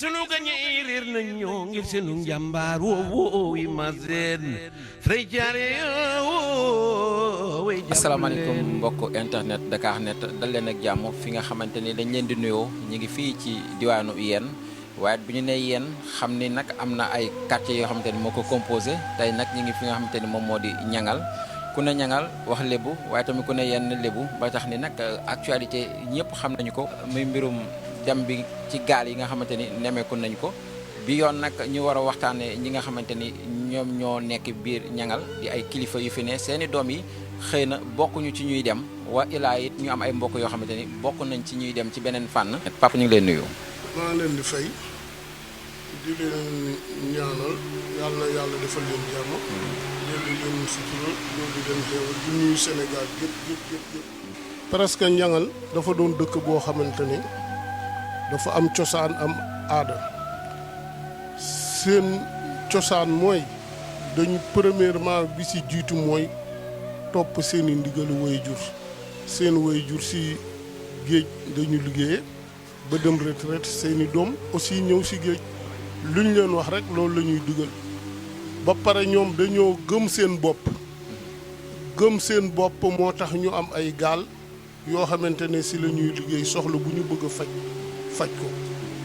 sunu gañe réer nañ ñoo ngir seenu njàmbaar woo wi ma seen fray jaare asalaamaaleykum mbokk internet Dakarnet dal leen ak jàmm fi nga xamante ni dañ leen di nuyoo ñu ngi fii ci diwaanu Yène waaye bu ñu nee Yène xam ni nag am na ay quartiers yoo xamante ni moo ko composé tey nag ñu ngi fi nga xamante ni moom moo di ñangal ku ne ñangal wax lébu waaye tamit ku ne Yène lébu ba tax ni nag actualité ñëpp xam nañu ko muy mbirum dem bi ci gaal yi nga xamante ni nemeeku nañ ko bi yoon nag ñu war a waxtaanee ñi nga xamante ni ñoom ñoo nekk biir ñangal di ay kilifa yu fi ne seeni doom yi xëy na bokkuñu ci ñuy dem wa ilaa it ñu am ay mbokk yoo xamante ni bokk nañ ci ñuy dem ci beneen fànn. Papa ñu ngi leen nuyu. maa leen di fay di leen ñaanal yàlla defal leen jàmm. léegi leen sutura léegi leen xeewal di nuyu Sénégal yëpp. presque ñangal dafa doon dëkk boo xamante ni dafa am cosaan am aada seen cosaan mooy dañu premièrement bi ci jiitu mooy topp seeni ndigalu waajur seen waajur ci géej dañu liggéeye ba dem retraite seeni doom aussi ñëw ci géej lu ñu leen wax rek loolu la ñuy digal ba pare ñoom dañoo gëm seen bopp moo tax ñu am ay gaal yoo xamante ne ci la ñuy liggéey soxla bu ñu bëgg a faj ko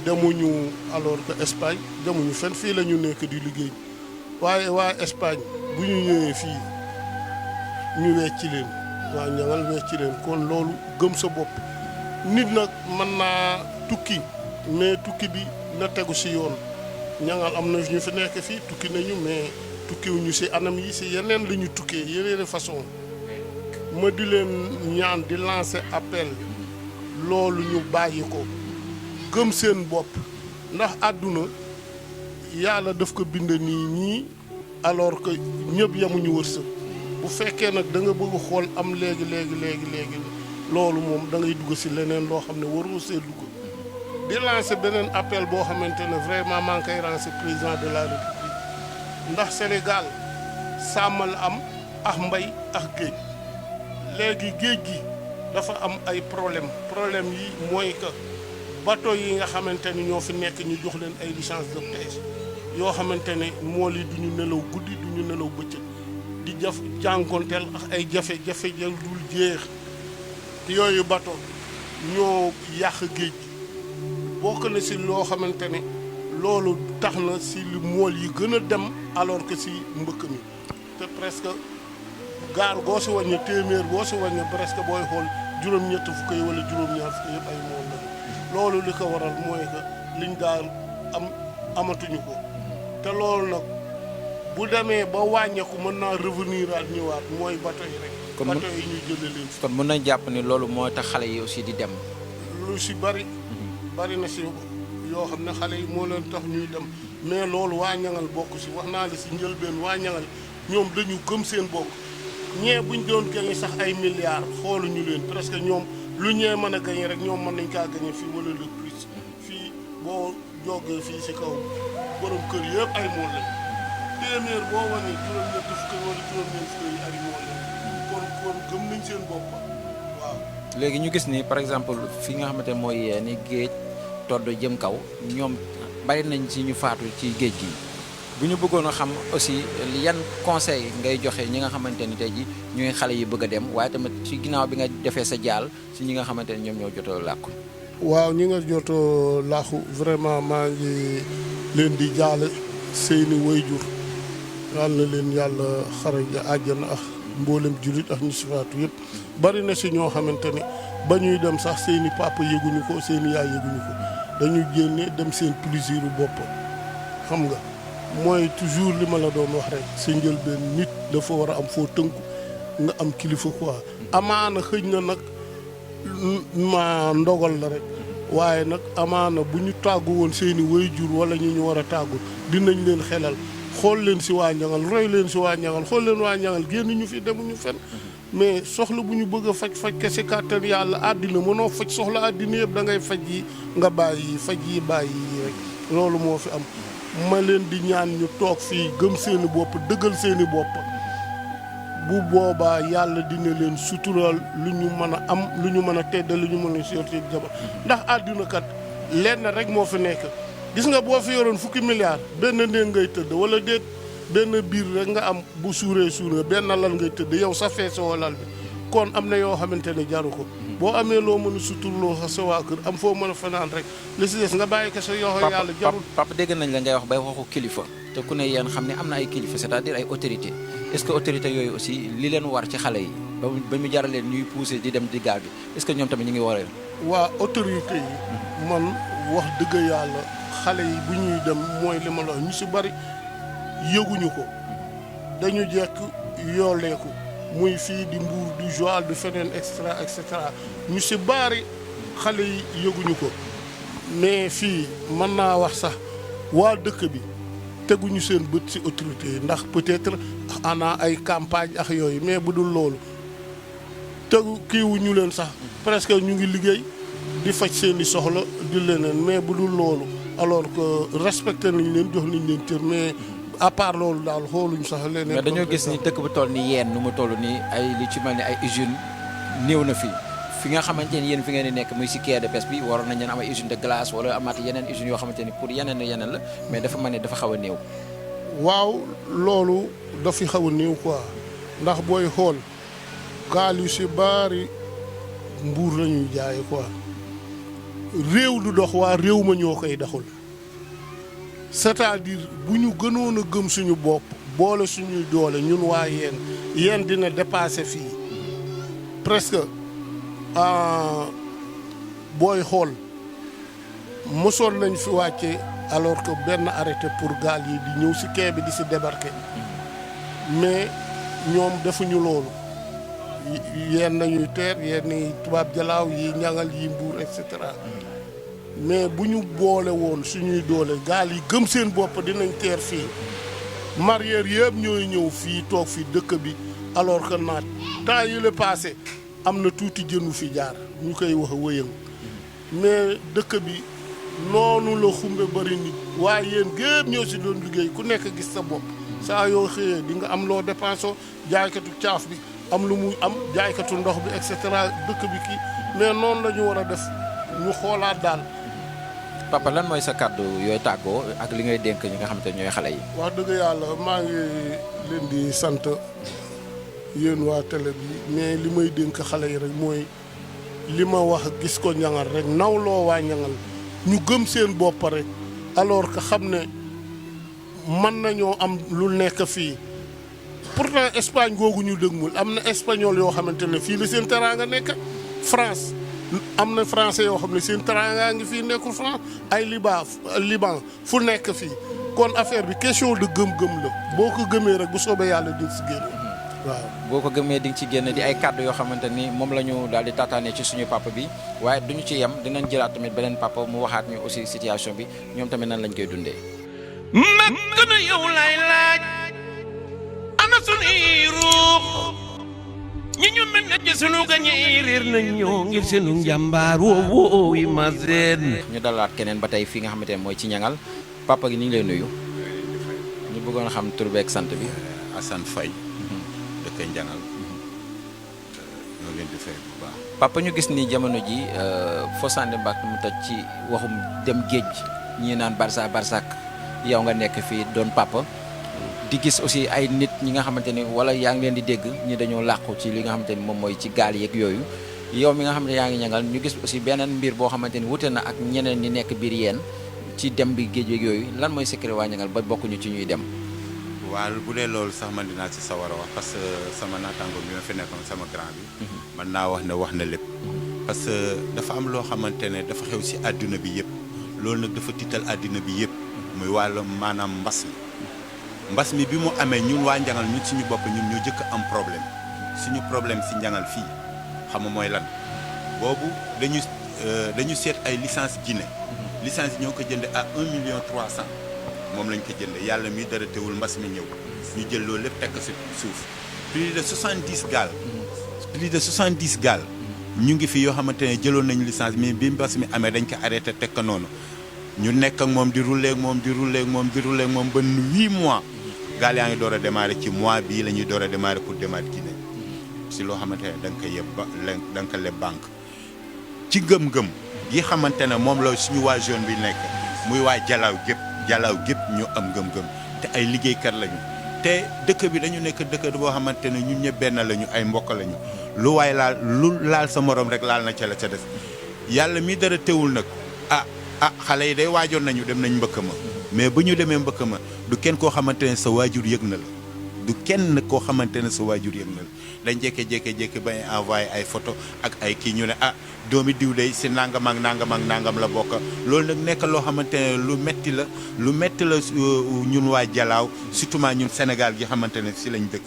demuñu alors que Espagne demuñu fenn fii la ñu nekk di liggéey waaye waa Espagne bu ñu ñëwee fii ñu wecci leen waa ñangal wecci leen kon loolu gëm sa bopp nit nag mën naa tukki mais tukki bi na tegu ci yoon ñangal am na ñu fi nekk fii tukki nañu mais tukkiwuñu ci anam yi ci yeneen la ñu tukkee yeneen façon ma di leen ñaan di lancer appel loolu ñu bàyyi ko gëm seen bopp ndax àdduna yàlla daf ko bind nii ñii alors que ñëpp yamuñu wërsëg bu fekkee nag da nga bëgg xool am léegi loolu moom da ngay dugg ci leneen loo xam ne waroo see dugg di lancer beneen appel boo xamante ne vraiment maa ngi koy lancer président de la république ndax Sénégal sàmmal am ak mbay ak géej léegi géej gi dafa am ay problème yi mooy que bateau yi nga xamante ni ñoo fi nekk ñu jox leen ay licence de pêche yoo xamante ne mool yi duñu nelaw guddi duñu nelaw bëccëg di jànkonteel ak ay jafe-jafe dul jeex yooyu bateau ñoo yàq géej gi bokk na ci loo xamante ne loolu tax na ci li mool yi gën a dem alors que ci mbëkk mi te presque gaar boo ci wàññi téeméer boo ci wàññi presque booy xool juróom-ñett fukk yi wala juróom-ñaar fukk yëpp ay mool la loolu li ko waral mooy que liñ daan amatuñu ko te loolu nag bu demee ba wàññeeku mën naa revenir al ñëwaat mooy bateau yi rek. bateau yi ñuy jëlee leen fi. kon mën nañ jàpp ni loolu moo tax xale yi aussi di dem. lu ci bari na ci yoo xam ne xale yi moo leen tax ñuy dem mais loolu waa ñangal bokk ci wax naa la ci njëlbeen waa ñangal ñoom dañu gëm seen bopp ñee buñ doon gañe sax ay milliards xooluñu leen presque ñoom lu ñee mën a gañe rek ñoom mën nañ kaa gañe fii wala le plus fii boo jógee fii ci kaw borom kër yëpp ay mool lañ téeméer boo wane juróom-ñetti fukk wala juróom-ñeenti fukk yi ay mool lañ kon gëm nañ seen bopp waaw. léegi ñu gis ni par exemple fi nga xamante ne mooy ni géej todd jëm kaw ñoom bari nañ ci ñu faatu ci géej gi bu ñu bëggoon a xam aussi yan conseil ngay joxe ñi nga xamante ni tey ji ñuy xale yi bëgg a dem waaye tamit ci ginnaaw bi nga defee sa jaal ci ñi nga xamante ni ñoom ñoo jotoo làkku. waaw ñi nga jotoo làkku vraiment maa ngi leen di jaale seeni waajur yàlla na leen yàlla xare àjjana ak mboolem jullit ak ñu si faatu yëpp bari na si ñoo xamante ni ba ñuy dem sax seeni papa yëguñu ko seeni yaay yëguñu ko dañuy génne dem seen plaisir bopp xam nga mooy toujours li ma la doon wax rek sa njëlbeen nit dafa war a am foo tënku nga am kilifa quoi amaana xëj na nag ma ndogal la rek waaye nag amaana bu ñu tàggu woon seeni waajur wala ñu war a tàggu dinañ leen xelal xool leen ci waa ñangal roy leen ci waa ñangal xool leen waa ñangal génn ñu fi demuñu fen mais soxla bu ñu bëgg a faj kese kàttan yàlla àddina mënoo faj soxla àddina yëpp da ngay faj yi nga bàyyi faj yi bàyyi yi rek loolu moo fi am ma leen di ñaan ñu toog fii gëm seeni bopp dëggal seeni bopp bu boobaa yàlla dina leen suturaal lu ñu mën a am lu ñu mën a tedda lu ñu mën a sorti jabar ndax àddina kat lenn rek moo fi nekk gis nga boo fi yoroon fukki milliards benn néeg ngay tëdd wala déet benn biir rek nga am bu suuree benn lal ngay tëdd yow sa feesoo lal bi kon am na yoo xamante ne jaru ko boo amee loo mën a suturloo sa waa kër am foo mën a fanaan rek li si des nga bàyyi ko sa yoxo yàlla jarul. papa dégg nañ la ngay wax bay waxu kilifa te ku ne yéen xam ne am na ay kilifa c'est-à-dire ay autorité est-ce que autorité yooyu aussi li leen war ci xale yi ba mu jaral leen ñuy pousser di dem di gaal bi est-ce que ñoom tamit ñu ngi waree. waa autorité yi man wax dëgg yàlla xale yi bu ñuy dem mooy li ma la wax ñu si bari yëguñu ko dañu jekk yooleeku muy fii di Mbuur di Joal di feneen et cetera ñu si bari xale yi yëguñu ko mais fii mën naa wax sax waa dëkk bi teguñu seen bët ci autorité yi ndax peut-être ana ay campagne ak yooyu mais bu dul loolu tegu kiiwuñu leen sax presque ñu ngi liggéey di faj seeni soxla di leneen mais bu dul loolu alors que respecté nañ leen jox nañ leen cër mais à part loolu daal xooluñu sax leneen. mais dañoo gis ni dëkk bu toll ni yéen nu mu toll nii ay li ci mel ni ay usines néew na fi nga xamante ni yéen fi ngeen di nekk muy si quai de pêche bi waroon nañ leen am ay usine de glace wala amaat yeneen usines yoo xamante ni pour yeneen la mais dafa mel ni dafa xaw a néew. waaw loolu dafa xaw a néew quoi ndax booy xool gaal yu si bari Mbuur la ñuy jaay quoi réew du dox waa réew ma ñoo koy doxul. c'est-à-dire bu ñu gënoon a gëm suñu bopp boole suñuy doole ñun waa yéen dina dépasser fii presque booy xool mosoon nañ fi wàcce alors que benn arrêté pour gaal yi di ñëw si quai bi di si débarquer mais ñoom defuñu loolu yéen nañuy teer yenn tubaab jalaaw yi ñangal yi Mbuur et cetera mais bu ñu boole woon suñuy doole gaal yi gëm seen bopp dinañ teer fii mareyeurs yëpp ñooy ñëw fii toog fii dëkk bi alors que naat temps yi la passé am na tuuti jënu fi jaar ñu koy wax wëyëng mais dëkk bi noonu la xumbe bari nit waaye yéen gépp ñoo si doon liggéey ku nekk gis sa bopp saa yoo xëyee di nga am loo dépensé jaaykatu caaf bi am lu muy am jaaykatu ndox bi et cetera dëkk bi kii mais noonu la ñu war a def ñu xoolaat daal. papa lan mooy sa kàddu yooyu tàggoo ak li ngay dénk ñi nga xamante ne ñooy xale yi. wax dëgg yàlla maa ngi leen di sant yéen waa télé bi mais li may dénk xale yi rek mooy li ma wax gis ko ñangal rek nawloo waa ñangal ñu gëm seen bopp rek alors que xam ne mën nañoo am lu nekk fii pourtant Espagne googu ñu dëgmul am na espagnol yoo xamante ne fii la seen teraanga nekk France. am na français yoo xam ne seen teraanga ngi fii nekkul France ay Liban fu nekk fii kon affaire bi question de gëm-gëm la boo ko gëmee rek bu soobee yàlla di si génn waaw. boo ko gëmee di nga ci génn di ay kàddu yoo xamante ni moom la ñu daal di tataane ci suñu papa bi waaye duñu ci yem dinañ jëlaat tamit beneen papa mu waxaat ñu aussi situation bi ñoom tamit nan lañ koy dundee. mag na yow lay laaj ana sunuy ruux ñi ñu mel ne ci sunu gañe réer nañ ñoo ngir seenu njàmbaar woo yi ma seen. ñu dalaat keneen ba tey fi nga xamante ne mooy ci ñangal papa gi ñu ngi lay nuyu. ñu bëggoon a xam tur beeg sant bi. Assane Faye. dëkk Njangal. ñoo leen di fay bu baax. papa ñu gis ni jamono ji Fosande Mbacke mu toj ci waxum dem géej ñii naan Barsak yow nga nekk fii doon papa. di gis aussi ay nit ñi nga xamante ni wala yaa ngi leen di dégg ñi dañoo làqu ci li nga xamante ni moom mooy ci gaal yeeg yooyu yow mi nga xam ne yaa ngi ñangal ñu gis aussi beneen mbir boo xamante ni wute na ak ñeneen ñi nekk biir yéen ci dem bi géej yeeg yooyu lan mooy secret waa ñangal ba bokkuñu ci ñuy dem. waaw bu dee loolu sax man dinaa ci sawar a wax parce que sama naataango bi ma fi nekkoon sama grand bi. man naa wax ne wax na lépp. parce que dafa am loo xamante ne dafa xew ci àdduna bi yëpp loolu nag dafa tiital àdduna bi yëpp muy wàllu maanaam mbas mi bi mu amee ñun waa Njangal ñun suñu bopp ñun ñoo jëkk am problème suñu problème ci Njangal fii xam nga mooy lan boobu dañu seet ay licence Guinée licence yi ñoo ko jënde à 1,3 million moom lañ ko jënde yàlla mi dara teewul mbas mi ñëw ñu jël loolu lépp tekk ci suuf plus de 70 gaal ñu ngi fi yoo xamante ne jëloon nañu licence mais bi mbas mi amee dañ ko arrêté teg ko noonu ñu nekk ak moom di rouler ak moom ba 8 mois gaal yaa ngi door a démarrer ci mois bii la ñuy door a démarrer pour démarrer Guinée si loo xamante ne da nga koy da nga ko leb banque ci gëm-gëm yi xamante ne moom la suñu waa jeune bi nekk muy waa jalaaw gépp ñu am ngëm-ngëm te ay liggéeykat lañu te dëkk bi dañu nekk dëkk boo xamante ne ñun ñëpp benn lañu ay mbokk lañu lu waay lu laal sa morom rek laal na ca la ca des yàlla mi dara teewul nag xale yi day waajoon nañu dem nañ mbëkk ma mais bu ñu demee mbëkk ma du kenn koo xamante ne sa waajur yëg na la du kenn koo xamante ne sa waajur yëg na la dañ jékki-jékki ba envoyé ay photo ak ay kii ñu ne doomi diw day si nangam ak nangam la bokk loolu nag nekk loo xamante ne lu metti la ñun waa Jalaaw surtout ñun Sénégal gi xamante ne si lañ dëkk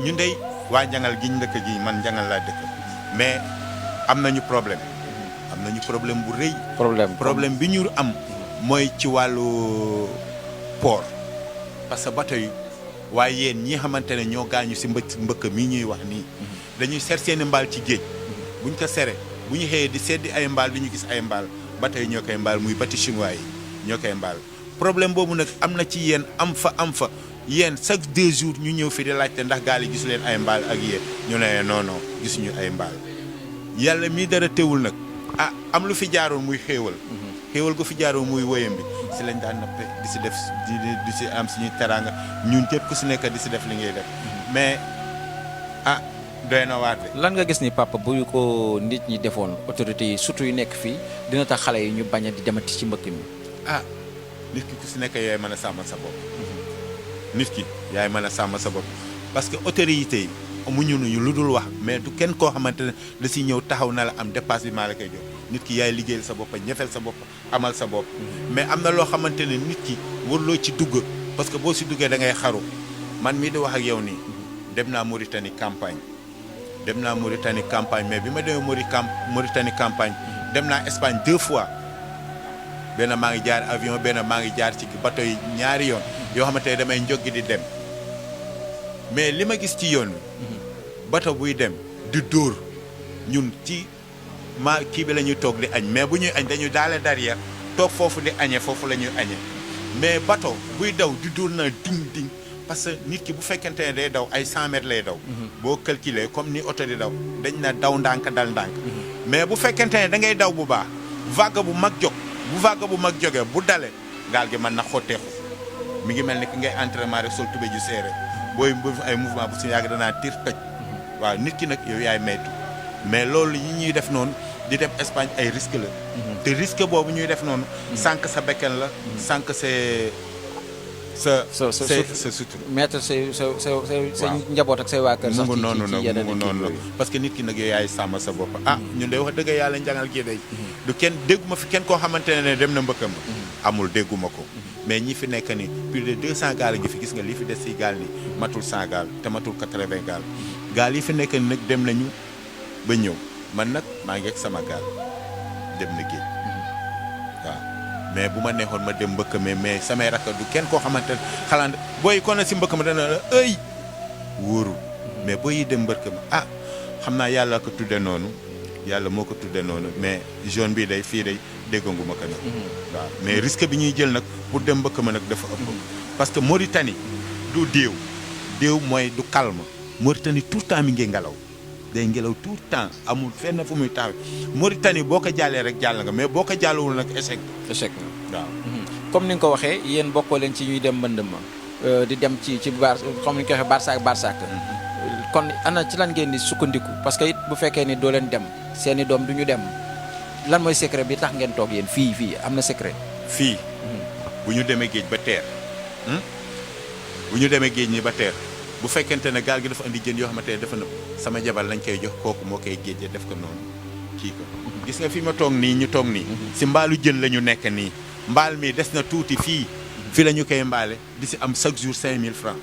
ñun day waa Njangal gi ñu dëkk gi man Njangal laa dëkk mais am nañu problème bu rëy. problème bi ñu am mooy ci wàllu port parce que bateau yi waaye yéen ñi xamante ne ñoo gaañu si mbëkk mii ñuy wax nii dañuy seet seeni mbaal ci géej buñ ko sere bu ñu xëyee di seddi ay mbaal di ñu gis ay mbaal bateau yi ñoo koy mbaal muy bati chinois yi ñoo koy mbaal problème boobu nag am na ci yéen am fa yéen chaque 2 jours ñu ñëw fi di laajte ndax gaal yi gisu leen ay mbaal ak yéen ñu ne non gisuñu ay mbaal yàlla mii dara teewul nag am lu fi jaaroon muy xéewal gu fi jaaroon muy woyam bi si lañ daan nappe di si def di si am suñuy teraanga ñun ñëpp ku si nekk di si def li ngay def mais doy na waar de. lan nga gis ni papa bu ko nit ñi defoon autorités yi surtout yu nekk fii dina tax xale yi ñu bañ a di demati ci mbëkk mi. nit ki ku si nekk yaay mën a sàmm sa bopp. nit ki yaay mën a sàmm sa bopp parce que autorités yi amuñu lu dul wax mais du kenn koo xamante ne da si ñëw taxaw na la am dépasse bi maa la koy jox nit ki yaay liggéeyal sa bopp ñefeel sa bopp amal sa bopp. mais am na loo xamante ne nit ki warloo ci dugg parce que boo si duggee da ngay xaru man mii di wax ak yow nii dem naa Mauritanie campagne mais bi ma demee Mauritanie campagne dem naa Espagne 2 fois benn maa ngi jaar avion benn maa ngi jaar ci bateau yi ñaari yoon yoo xamante ne damay njoggi di dem mais li ma gis ci yoon wi bateau buy dem di dóor ñun ci kii bi la ñuy toog di añ mais bu ñuy añ dañuy daale derrière toog foofu di añee foofu la ñuy añee mais bateau buy daw di dóor na ding parce que nit ki bu fekkente ne day daw ay 100 mètres lay daw boo calculer comme ni oto di daw dañ na daw ndànk dal ndànk mais bu fekkente ne da ngay daw bu baax vague bu mag jógee bu dale gaal gi mën na xotteeku mi ngi mel ni ki ngay entraînement rek sol tubé ju seere booy ay mouvement bu su yàgg danaa tir toj waaw nit ki nag yow yaay maytu mais loolu yi ñuy def noonu di dem Espagne ay risque la te risque boobu ñuy def noonu sànq sa bekken la sànq sa sutur mettre sa njaboot ak say waa kër sax mu ngi noonu la parce que nit ki nag yow yaay sàmm sa bopp ñun day wax dëgg yàlla Njangal gi day du kenn dégguma fi kenn koo xamante ne dem na mbëkkam amul dégguma ko mais ñi fi nekk ni plus de 200 gaal gi fi gis nga li fi des si gaal ni matul 100 gaal te matul 80 gaal yi fi nekk ni nag dem nañu ba ñëw man nag maa ngi ak sama gaal dem na géej waaw mais bu ma neexoon ma dem mbëkk mais samay rakk du kenn koo xamante ne xalaat booy kon na si mbëkk ma dana la wóorul mais booy yi dem mbëkk ma xam naa yàlla ko tudde noonu yàlla moo ko tudde noonu mais zone bii day fii day déggangu ma ko nag waaw mais risque bi ñuy jël nag pour dem mbëkk ma nag dafa ëpp parce que Mauritanie du déew mooy du calme Mauritanie tout le temps mi ngi ngelaw day ngelaw tout le temps amul fenn fu muy taxaw Mauritanie boo ko jàllee rek jàll nga mais boo ko jàllewul nag échec na waaw comme ni nga ko waxee yéen bokkoo leen ci ñuy dem mbënd ma di dem ci bar comme ni nga ko waxee barsaak kon ana ci lan ngeen di sukkandiku parce que it bu fekkee ni doo leen dem seeni doom du ñu dem lan mooy secret bi tax ngeen toog yéen fii am na secret fii bu ñu demee géej ba teer ñi ba teer bu fekkente ne gaal gi dafa andi jën yoo xamante ne dafa nëb sama jabar lañ koy jox kooku moo koy géejee def ko noonu kii ko gis nga fi ma toog nii ñu toog nii si mbaalu jën la ñu nekk nii mbaal mi des na tuuti fii la ñu koy mbaale di si am chaque jour 5000 francs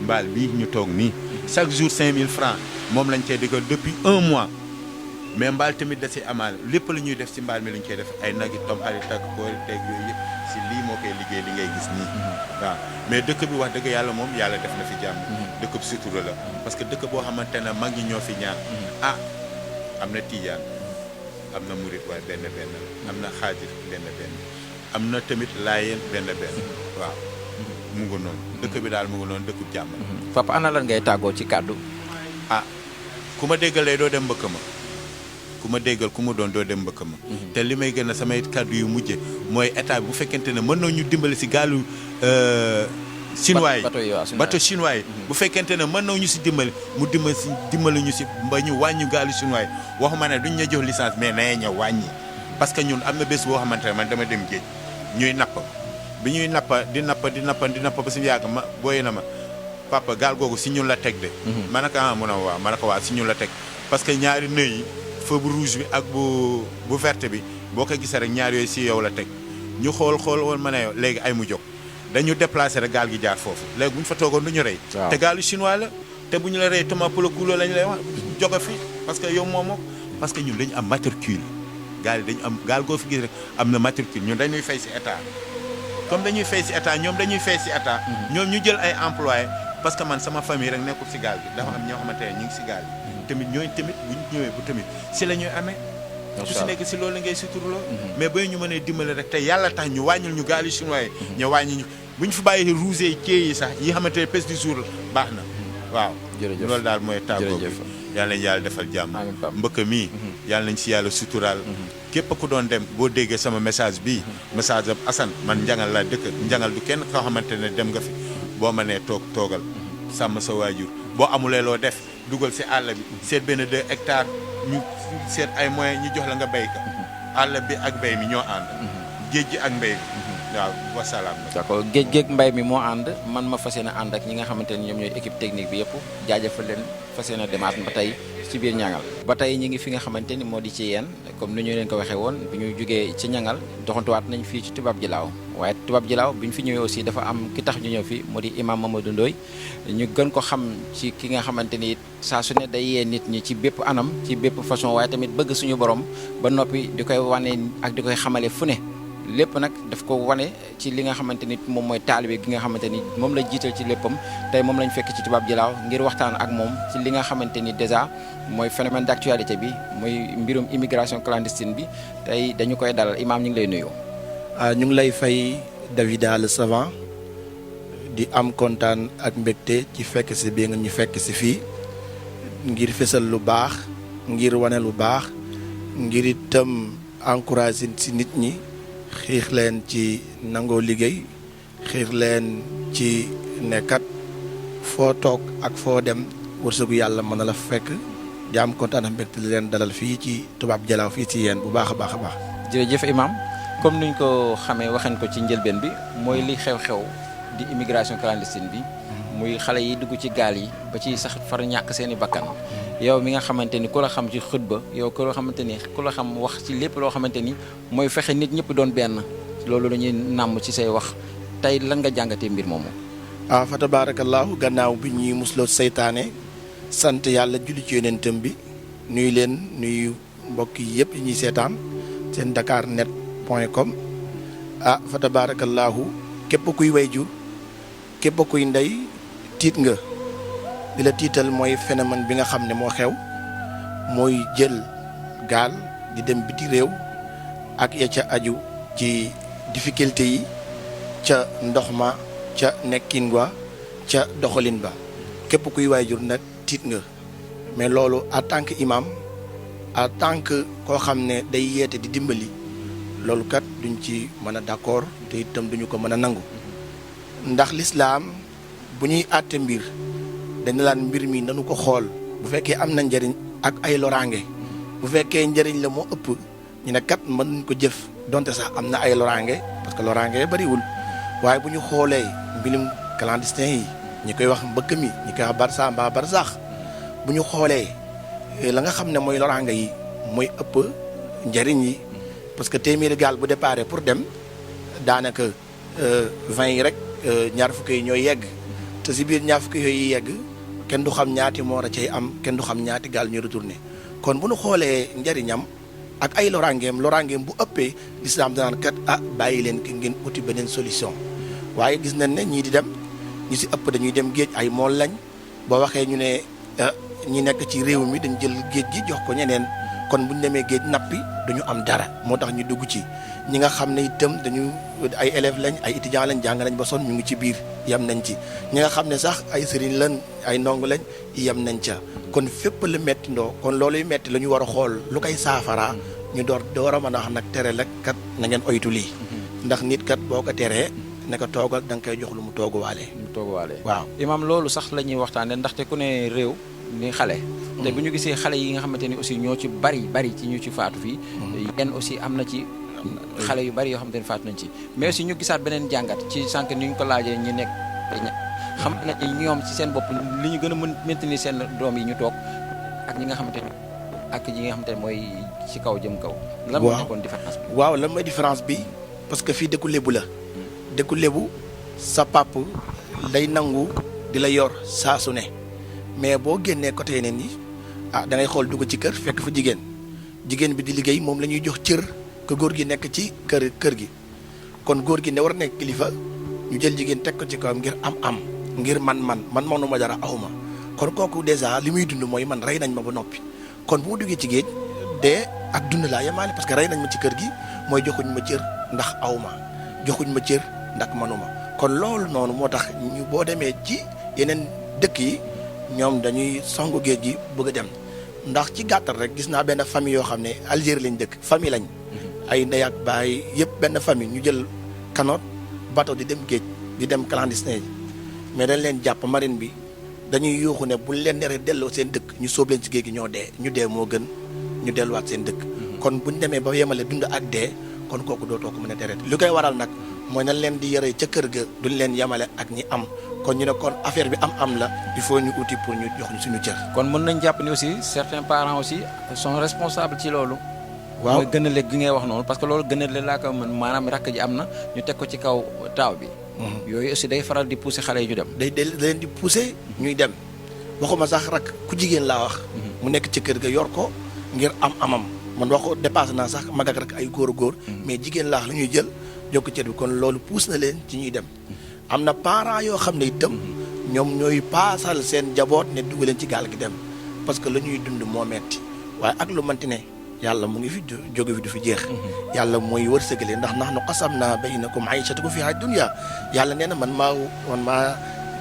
mbaal bi ñu toog nii chaque jour 5000 francs moom lañ koy digal depuis 1 mois mais mbaal tamit da si amaale lépp lu ñuy def si mbaal mi lañ koy def ay nagi tom xarit ak koori teeg yooyu yëpp si lii moo koy liggéey li ngay gis nii waaw mais dëkk bi wax dëgg yàlla moom yàlla def na fi jàmm dëkk bi sutura la parce que dëkk boo xamante ne mag ñi ñoo fi ñaan am na tijaan am na murit waaye benn am na xaadir benn am na tamit laayeen benn waaw mu ngi noonu dëkk bi daal mu ngi noonu dëkkub jàmm papa ana lan ngay tàggoo ci kàddu ku ma déggalee doo dem mbëkk ma ku ma déggal ku mu doon doo dem mbëkk ma te li may gën a samay kàddu yu mujje mooy état bi bu fekkente ne mën nañu dimbali si gaalu chinois yi bateau chinois yi bu fekkente ne mën nañu si dimbali mu dimbali ñu si mba ñu wàññi gaalu chinois yi waxuma ne duñ ña jox licence mais naye ña wàññi parce que ñun am na bés boo xamante ne man dama dem géej ñuy napp bi ñuy nappa di napp ba si yàgg ma booy na ma papa gaal googu si ñun la teg de ma ne ko mun a waaw ma ne ko waaw si ñun la teg parce que ñaari nëy yi feu bu rouge bi ak bu verte bi boo ko gisee rek ñaar yooyu si yow la teg ñu xool woon ma ne léegi ay mu jóg dañu déplacé rek gaal gi jaar foofu léegi bu ñu fa toogoon du ñu rey te gaalu chinois la te bu ñu la rey toma pour le coup lañ lay wax jóge fi parce que yow moomoo parce que ñun dañu am matricule gaal yi dañu am gaal goo fi gis rek am na matricule ñun dañuy fay si état comme dañuy fay si état ñoom dañuy fay si état ñoom ñu jël ay employés parce que man sama famille rek nekkul si gaal gi dafa am ñoo xamante ne ñu ngi si gaal gi tamit ñooñu tamit bu ñu ñëwee bu tamit si la ñuy amee ku si nekk si loolu la ngay suturloo mais ba ñu mënee dimbali rek te yàlla tax ñu wàññil ñu gaal yi chinois yi ñu wàññi ñu bu ñu fi bàyyi rouse yi kii yi sax yi xamante ne pêche du jour baax na waaw loolu daal mooy tàggoo bi yàlla nañ yàlla defal jàmm mbëkk mii yàlla nañ si yàlla suturaal képp ku doon dem boo déggee sama message bii message ab Assane man njangal laa dëkk njangal du kenn koo xamante ne dem nga fi boo mënee toogal sàmm sa waajur boo amulee loo def dugal si àll bi seet benn 2 hectares ñu seet ay moyens ñu jox la nga béy ko àll bi ak mbéy mi ñoo ànd géej gi ak mbéy mi waaw wasalaam. d'accord géej géej mbay mi moo ànd man ma fas yéene ànd ak ñi nga xamante ni ñoom ñooy équipe technique bi yëpp jaajëfal leen fas yéene demaat ba tey ci biir ñangal ba tey ñi ngi fi nga xamante ni moo di ci yeen comme ni ñu leen ko waxee woon bi ñu jógee ci ñangal doxantuwaat nañ fii ci Toubab Djilaaw waaye Toubab Djilaaw bi ñu fi ñëwee aussi dafa am ki tax ñu ñëw fi moo di imam Mamadou Ndoye ñu gën ko xam ci ki nga xamante ni saa su ne day yee nit ñi ci bépp anam ci bépp façon waaye tamit bëgg suñu borom ba noppi di koy wane ak di koy xamale fu ne lépp nag daf ko wane ci li nga xamante ni moom mooy taalibe gi nga xamante ni moom la jiital ci léppam tey moom lañ fekk ci Toubab Djilaaw ngir waxtaan ak moom ci li nga xamante ni déjà mooy phénomène d'actualité bi mooy mbirum immigration clandestine bi tey dañu koy dalal imaam ñu ngi lay nuyu. ñu ngi lay fay Davida le savant di am kontaan ak mbégte ci fekk si bi nga ñu fekk si fii ngir fësal lu baax ngir wane lu baax ngir itam encourager si nit ñi. xiir leen ci nangoo liggéey xiir leen ci nekkat foo toog ak foo dem wërsëgu yàlla mën na la fekk di am kontaan ak mbégte di leen dalal fii ci Toubab Djilaaw fii ci yéen bu baax a baax a baax. jërëjëf imam comme nuñ ko xamee waxeen ko ci njëlbeen bi mooy li xew-xew di immigration clandestine bi muy xale yi dugg ci gaal yi ba ci sax far ñàkk seeni bakkan yow mi nga xamante ni ku la xam ci xutba yow ku la xamante ni ku la xam wax ci lépp loo xamante ni mooy fexe nit ñëpp doon benn loolu la ñuy nàmm ci say wax tey lan nga jàngatee mbir moomu. fa tabaarakallaahu gannaaw bi ñuy musloo seytaane sant yàlla julli ci yonentam bi nuyu leen nuyu mbokk yi yëpp yi ñuy seetaan seen dakarnet.com fa tabaarakallaahu képp kuy wayjur képp kuy ndey tiit nga. li la tiital mooy phénomène bi nga xam ne moo xew mooy jël gaal di dem biti réew ak ya ca aju ci difficulté yi ca ndox ma ca nekkin wa ca doxalin ba képp kuy waajur nag tiit nga mais loolu en tant que imam en tant que koo xam ne day yeete di dimbali loolu kat duñ ci mën a d'accord te itam duñu ko mën a nangu ndax lislaam bu ñuy àtte mbir dañ laan mbir mi nanu ko xool bu fekkee am na njëriñ ak ay loraange bu fekkee njëriñ la moo ëpp ñu ne kat mën nañ ko jëf donte sax am na ay loraange parce que loraange bariwul waaye bu ñu xoolee mbirum clandestin yi ñi koy wax mbëkk mi ñi koy wax barsa mbaa barsax bu ñu xoolee la nga xam ne mooy loraange yi mooy ëpp njëriñ yi parce que téeméeri gaal bu déparé pour dem daanaka 20 yi rek ñaar fukki yi ñooy yegg te si biir ñaar fukki yooyu yegg kenn du xam ñaati moor a cay am kenn du xam ñaati gaal ñu retourné kon bu ñu xoolee njëriñam ak ay loraangeem bu ëppee lislaam danaan kat bàyyi leen ki ngeen uti beneen solution waaye gis nañ ne ñii di dem ñi si ëpp dañuy dem géej ay mool lañ boo waxee ñu ne ñi nekk ci réew mi dañ jël géej gi jox ko ñeneen kon bu ñu demee géej nappi duñu am dara moo tax ñu dugg ci ñi nga xam ne itam dañu ay élèves lañ ay étudiants lañ jàng nañ ba sonn ñu ngi ci biir yem nañ ci ñi nga xam ne sax ay sëriñ lañ ay ndongo lañ yem nañ ca kon fépp la metti ndoo kon looluy metti la ñu war a xool lu koy saafara ñu door a mën a wax nag tere la kat na ngeen oytu lii ndax nit kat boo ko teree ne ko toogal da nga koy jox lu mu tooguwaale. waaw imam loolu sax la ñuy waxtaanee ndaxte ku ne réew ni xale. te bu ñu gisee xale yi nga xamante ni aussi ñoo ci bari ci ñu ci faatu fii. yenn aussi am na ci xale yu bari yoo xamante ni faatu nañ ci. mais aussi ñu gisaat beneen jàngat ci sànq ni ñu ko laajee ñu nekk xam na ñoom ci seen bopp li ñu gën a mën maintenir seen doom yi ñu toog ak ñi nga xamante ni ak ñi nga xamante ne mooy ci kaw jëm kaw. lan moo nekkoon différence bi. waaw lan mooy différence bi parce que fii dëkku lébu la. dëkku lébu sa pap day nangu di la yor saa su ne mais boo génnee côté yeneen yi da ngay xool dugg ci kër fekk fa jigéen bi di liggéey moom la ñuy jox cër que góor gi nekk ci kër gi kon góor gi ne war a nekk kilifa ñu jël jigéen teg ko ci kawam ngir am ngir man manuma dara awma kon kooku dèjà li muy dund mooy man rey nañ ma ba noppi kon bu mu duggee ci géej dee ak dund laa yemaale parce que rey nañ ma ci kër gi mooy joxuñ ma cër ndax awma joxuñ ma cër ndax manuma kon loolu noonu moo tax ñu boo demee ci yeneen dëkk yi ñoom dañuy songu géej gi bëgg a dem ndax ci gàttal rek gis naa benn famille yoo xam ne Algérie lañ dëkk famille lañ ay ndey ak baay yëpp benn famille ñu jël canoë bateau di dem géej di dem clandestin yi mais dañ leen jàpp marine bi dañuy yuuxu ne bu leen neree delloo seen dëkk ñu sóob leen ci géej gi ñu dee moo gën ñu delluwaat seen dëkk kon buñ demee ba yemale dund ak dee kon kooku dootoo ko mën a tere li koy waral nag mooy nañ leen di yore ca kër ga duñ leen yemale ak ñi am kon ñu ne kon affaire bi am la il faut ñu uti pour ñu jox ñu suñu cër. kon mën nañ jàpp ni aussi certains parents aussi sont responsables ci loolu. waaw mooy gën a léegi gi ngay wax noonu parce que loolu gën a léegi laa ko mën maanaam rakk ji am na ñu teg ko ci kaw taaw bi. yooyu aussi day faral di pousser xale yi ñu dem. day leen di pousser ñuy dem waxuma sax rak ku jigéen laa wax. mu nekk ci kër ga yor ko ngir amam man waxu dépassé naa sax mag ak rak ay góor. mais jigéen laa wax la ñuy jël jokk cër bi kon loolu pousse na leen ci ñuy dem. am na parents yoo xam ne itam ñoom ñooy paasal seen jaboot ne dugg leen ci gaal gi dem parce que la ñuy dund moo metti waaye ak lu manti ne yàlla mu ngi fi jóge fi du fi jeex. yàlla mooy wërsëgale ndax nahnu qasamna baynakum aysatakum fi hayaati dunya yàlla nee na man maa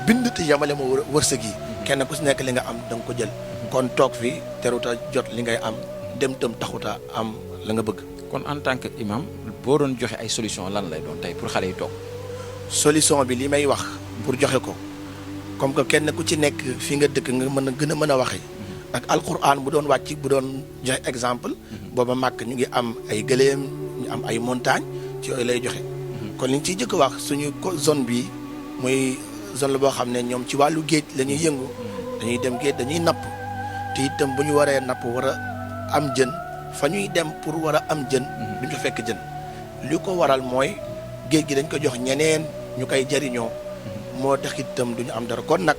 bind te yamale ma wërsëg yi. kenn ku si nekk li nga am da nga ko jël. kon toog fi teruta jot li ngay am dem tam taxuta am la nga bëgg. kon en tant que imam boo doon joxe ay solution lan lay doon tey pour xale yi toog. solution bi li may wax pour joxe ko comme que kenn ku ci nekk fi nga dëkk nga gën a mën a waxee ak alquran bu doon wàcc bu doon joxe exemple booba màkk ñu ngi am ay gëléem ñu am ay montagne ci yooyu lay joxe kon li ñu ciy jëkk wax suñu zone bi muy zone la boo xam ne ñoom ci wàllu géej la ñuy yëngu dañuy dem géej dañuy napp te itam bu ñu waree napp war a am jën fa ñuy dem pour war a am jën duñ fa fekk jën li ko waral mooy géej gi dañ ko jox ñeneen ñu koy jariñoo moo tax itam duñu am dara kon nag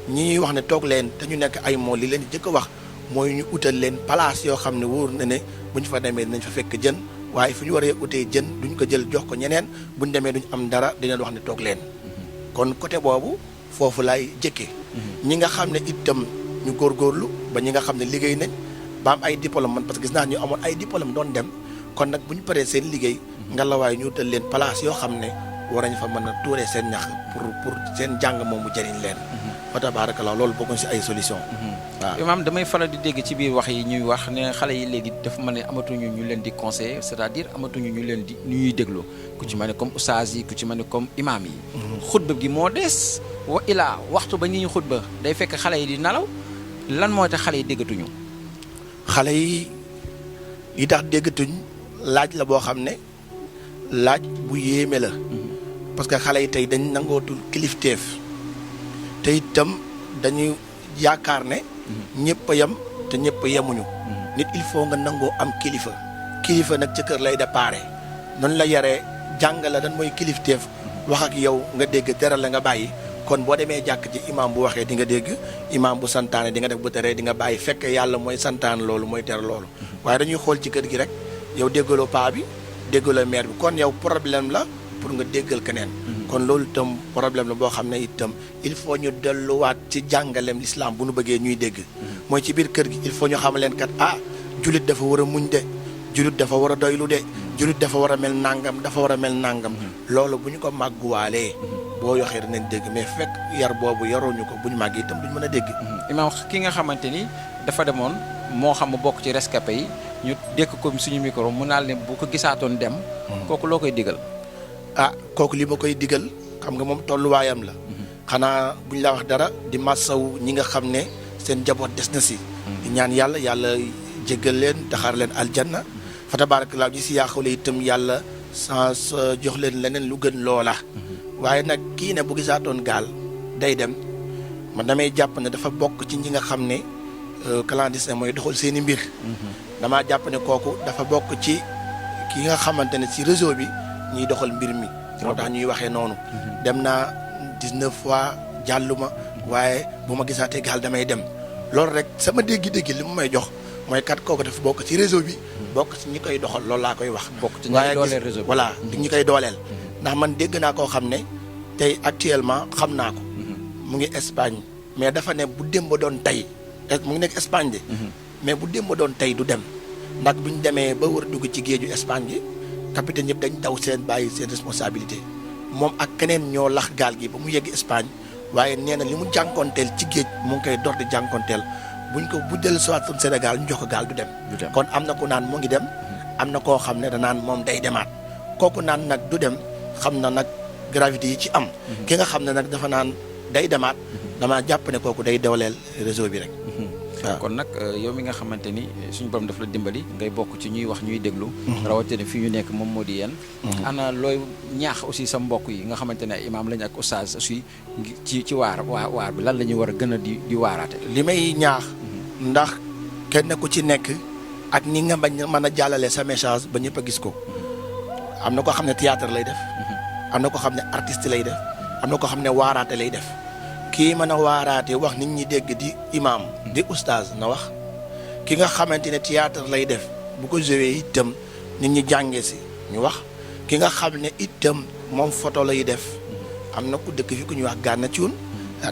ñi ñuy wax ne toog leen te ñu nekk ay mool li leen di jëkk a wax mooy ñu utal leen place yoo xam ne wóor na ne bu ñu fa demee dinañ fa fekk jën waaye fu ñu waree utee jën duñ ko jël jox ko ñeneen bu ñu demee duñ am dara dinañ wax ne toog leen kon côté boobu foofu laay jëkkee ñi nga xam ne itam ñu góorgóorlu ba ñi nga xam ne liggéey nañ ba am ay diplôme man parce que gis naa ñu amoon ay diplôme doon dem kon nag bu ñu paree seen liggéey ngalawaay ñu utal leen place yoo xam ne war nañ fa mën a tuuree seen ñax pour seen jàng moom mu jëriñ leen. fa tabarakallah loolu bokkuñ si ay solution waaw imaam damay faral di dégg ci biir wax yi ñuy wax ne xale yi léegi dafa mel ne amatuñu ñu leen di conseiller c'est-à-dire amatuñu ñu leen di ñu ñuy déglu ku ci mel ne comme oustaz yi ku ci mel ne comme imaam yi. xutba gi moo des. wa ilaa waxtu ba ñuy xutba day fekk xale yi di nalaw lan moo tax xale yi déggatuñu. xale yi li tax déggatuñ laaj la boo xam ne laaj bu yéeme la. parce que xale yi tey dañ nangootul kilifteef te itam dañuy yaakaar ne ñëpp a yem te ñëpp a yemuñu nit il faut nga nangoo am kilifa nag ca kër lay déparé noonu la yaree jàngala dan mooy kilifteef wax ak yow nga dégg teral la nga bàyyi kon boo demee jàkk ci imam bu waxee di nga dégg imam bu santaane di nga def bu teree di nga bàyyi fekk yàlla mooy santaane loolu mooy tere loolu waaye dañuy xool ci kër gi rek yow déggaloo paa bi déggaloo mère bi kon yow problème la pour nga déggal keneen kon loolu itam problème la boo xam ne itam il faut ñu delluwaat ci jàngaleem l'islam bu ñu bëggee ñuy dégg mooy ci biir kër gi il faut ñu xam leen kat julit dafa war a muñ de julit dafa war a doylu de jurit dafa war a mel nangam dafa war a mel nangam loolu bu ñu ko màgguwaalee boo yoxee dinañ dégg mais fekk yar boobu yaruñu ko bu ñu màgg itam duñ mën a dégg. imaam ki nga xamante ni dafa demoon moo xam mu bokk ci rescapé yi ñu dékk ko suñu micro mu naal ne bu ko gisaatoon dem. kooku loo koy digal. kooku li ma koy digal xam nga moom tolluwaayam la. xanaa buñ la wax dara di massaw ñi nga xam ne seen njaboot des na si. di ñaan yàlla jéggal leen taxaar leen aljanna. fa tabaarakallaa ji si yaaxule itam yàlla sans jox leen leneen lu gën loola. waaye nag kii ne bu gisaatoon gaal day dem man damay jàpp ne dafa bokk ci ñi nga xam ne clandestin mooy doxal seen i mbir. damaa jàpp ne kooku dafa bokk ci ki nga xamante ne si réseau bi ñuy doxal mbir mi. moo tax ñuy waxee noonu. dem naa 19 fois jàlluma waaye bu ma gisaatee gaal damay dem loolu rek sama dégg-dégg li mu may jox mooy kat kooku dafa bokk ci réseau bi. bokk ci ñi koy doxal loolu laa koy wax. bokk ci ñi koy dooleel réseau bi voilà ñi koy dooleel. ndax man dégg naa koo xam ne tey actuellement xam naa ko. mu ngi Espagne mais dafa ne bu démb doon tey mu ngi nekk Espagne de. mais bu démb doon tey du dem ndax bu ñu demee ba war dugg ci géeju Espagne gi capitaine yëpp dañ daw seen bàyyi seen responsabilité moom ak keneen ñoo lax gaal gi ba mu yegg Espagne waaye nee na li mu jànkoonteel ci géej mu ngi koy door di jànkoonteel buñ ko bu dellu siwaatoon Sénégal ñu jox ko gaal du dem. kon am na ku naan mu ngi dem am na koo xam ne danaan moom day demaat kooku naan nag du dem xam na nag gravité yi ci am. ki nga xam ne nag dafa naan day demaat damaa jàpp ne kooku day dooleel réseau bi rek. waaw kon nag yow mi nga xamante ni suñu borom daf la dimbali ngay bokk ci ñuy wax ñuy déglu. rawatina fii ñu nekk moom moo di yéen. ana looy ñaax aussi sa mbokk yi nga xamante ne ay imaam lañ ak oustaz aussi ci waar bi lan la ñuy war a gën a di waaraate. li may ñaax. ndax kenn ku ci nekk ak ni nga bañ mën a jàllale sa message ba ñëpp a gis ko. am na koo xam ne théâtre lay def. am na koo xam ne artiste lay def. am na koo xam ne waaraate lay def. kii mën a waaraate wax nit ñi dégg di imam di oustaz na wax ki nga xamante ne théâtre lay def bu ko joué itam nit ñi jàngee si ñu wax ki nga xam ne itam moom photo lay def am na ku dëkk fi ku ñuy wax Gana Thioune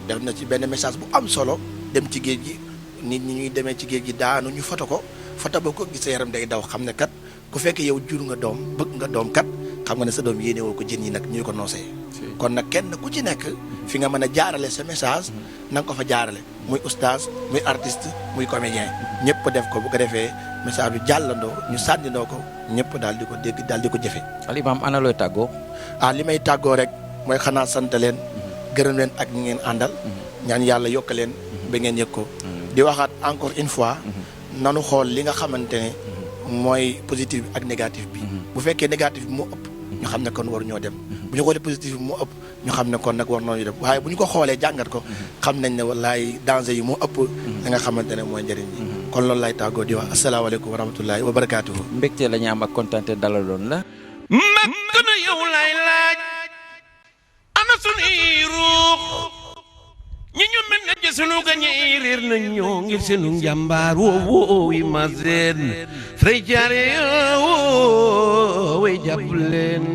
def na ci benn message bu am solo dem ci géej gi nit ñi ñuy demee ci géej gi daanu ñu photo ko photo boo ko gisee yaram day daw xam ne kat ku fekkee yow jur nga doom bëgg nga doom kat xam nga ne sa doom yéene woo ko jën yi nag ñu ko noosee kon nag kenn ku ci nekk fi nga mën a jaarale sa message na nga ko fa jaarale muy oustaz muy artiste muy comédien ñëpp def ko bu ko defee message bi jàllandoo ñu sànnindoo ko ñëpp daal di ko dégg daal di ko jëfe al imam ana looy tàggoo. li may tàggoo rek mooy xanaa sant leen gërëm leen ak ñi ngeen àndal ñaan yàlla yokk leen ba ngeen yëg ko di waxaat encore une fois nanu xool li nga xamante ne mooy positif bi ak négatif bi bu fekkee négatif bi moo ëpp ñu xam ne kon waru ñoo dem bu ñu xoolee positif bi moo ëpp ñu xam ne kon nag war nañu dem waaye bu ñu ko xoolee jàngat ko xam nañ ne wallaay danger yi moo ëpp da nga xamante ne mooy njëriñ yi kon loolu lay tàggoo di wax asalaamaaleykum wa rahmatullahi wa barakaatuhu. mbégte la ñu am ak kontaante dalaloon la. mbàkk na yow lay laaj ana sunuy ruux ñi ñu mel ne ci sunu gañe réer nañ ñoo ngir seenu njàmbaar woo yi ma seen fray jaare yoo way jàpp leen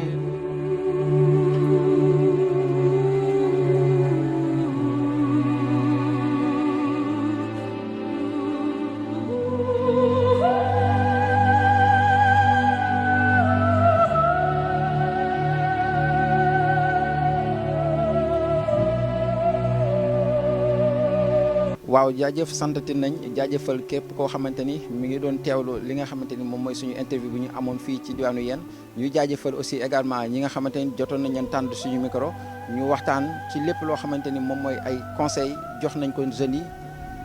waaw jaajëf santati nañ jaajëfal képp koo xamante ni mi ngi doon teewlu li nga xamante ni moom mooy suñu interview bu ñu amoon fii ci diwaanu yéen ñuy jaajëfal aussi également ñi nga xamante ni jotoon nañ leen tànn suñu micro ñu waxtaan ci lépp loo xamante ni moom mooy ay conseil jox nañ ko jeunes yi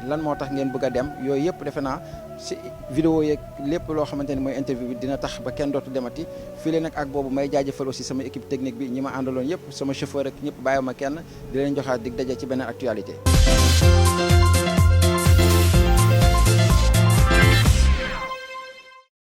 lan moo tax ngeen bëgg a dem yooyu yëpp defe naa si vidéo yeeg lépp loo xamante ni mooy interview bi dina tax ba kenn dootu demati fii leen nag ak boobu may jaajëfal aussi sama équipe technique bi ñi ma àndaloon yëpp sama chauffeur ak ñëpp bàyyiwuma kenn di leen joxaat dig daje ci beneen actualité